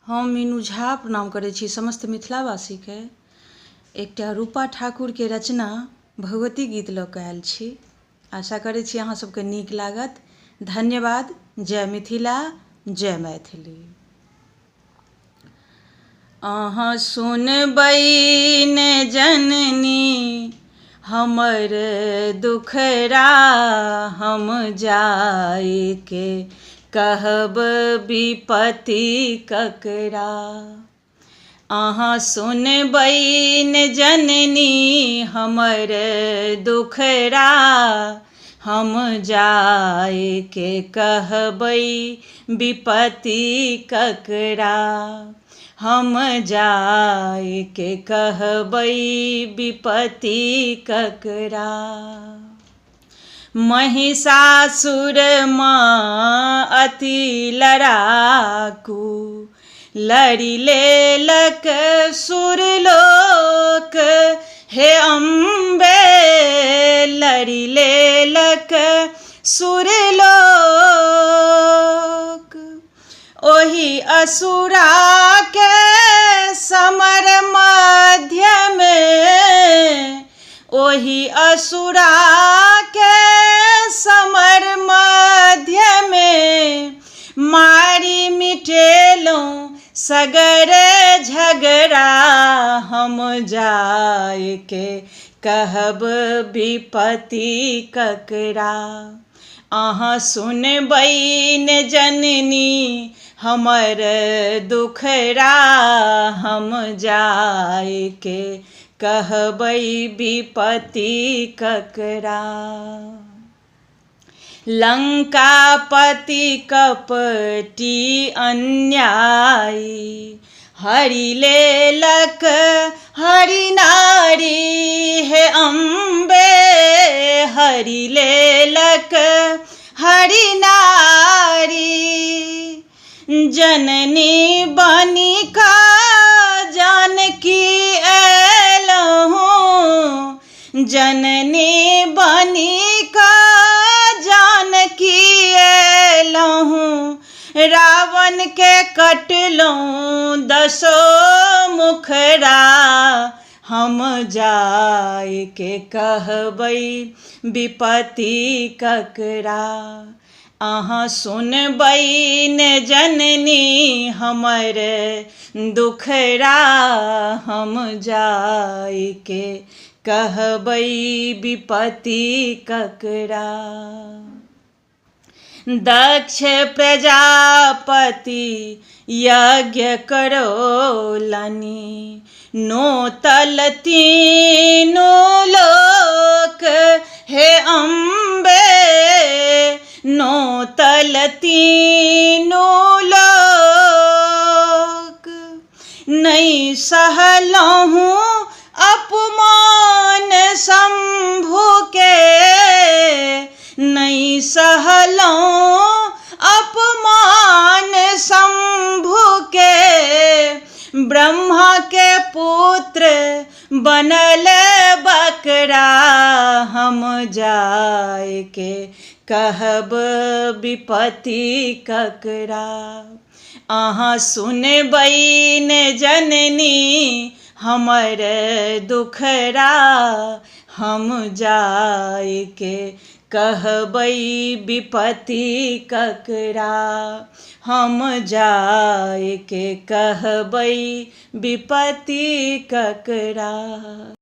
हम मीनू झा प्रणाम करैत छी समस्त मिथिलावासीके। एकटा रूपा ठाकुरके रचना भगवती गीत लऽ कऽ आयल छी। आशा करैत छी अहाँ सभके नीक लागत। धन्यवाद। जय मिथिला, जय मैथिली। अहाँ सुनबै ने जननी हमर दुखड़ा, हम जाइके कहब विपत्ति ककरा। अहाँ सुनबै ने जननी हमर दुखड़ा, हम जाइके कहबै विपत्ति ककरा। हम जाइके कहबै विपत्ति ककरा। महिषासुर माँ अति लड़ाकू, लड़ि लेलक सुरलोक। हे अम्बे लड़ि लेलक सुरलोक। ओहि असुराके समर मध्यमे, ओहि असुराके समर मध्यमे, मारि मिटेलहुँ सगर झगड़ा। हम जाइके कहब विपत्ति ककरा। अहाँ सुनबै ने जननी हमर दुखड़ा, हम जाइके कहबै विपत्ति ककरा। लंकापति कपटी अन्यायी, हरि लेलक हरि नारी। हे अम्बे हरि लेलक हरि नारी। जननी बनी का जानकी एलहुँ, जननी बनी का जानकी एलहुँ। रावण के कटलहुँ दसो मुखड़ा। हम जाइके कहबै विपत्ति ककरा। अहाँ सुनबै ने जननी हमर दुखड़ा, हम जाइके कहबै विपत्ति ककरा। दक्ष प्रजापति यज्ञ करौलनि, नोतल तीनू लोक। हे अम्बे नोतल तीनू लोक। नहि सहलहुँ अपमान शंभुके, नहि सहलहुँ अपमान शंभुके। ब्रह्मा के पुत्र बनल बकरा, हम जाइके कहब विपत्ति ककरा। अहाँ सुनबै ने जननी हमर दुखड़ा, हम जाइके कहबै विपत्ति ककरा। हम जाइके कहबै विपत्ति ककरा।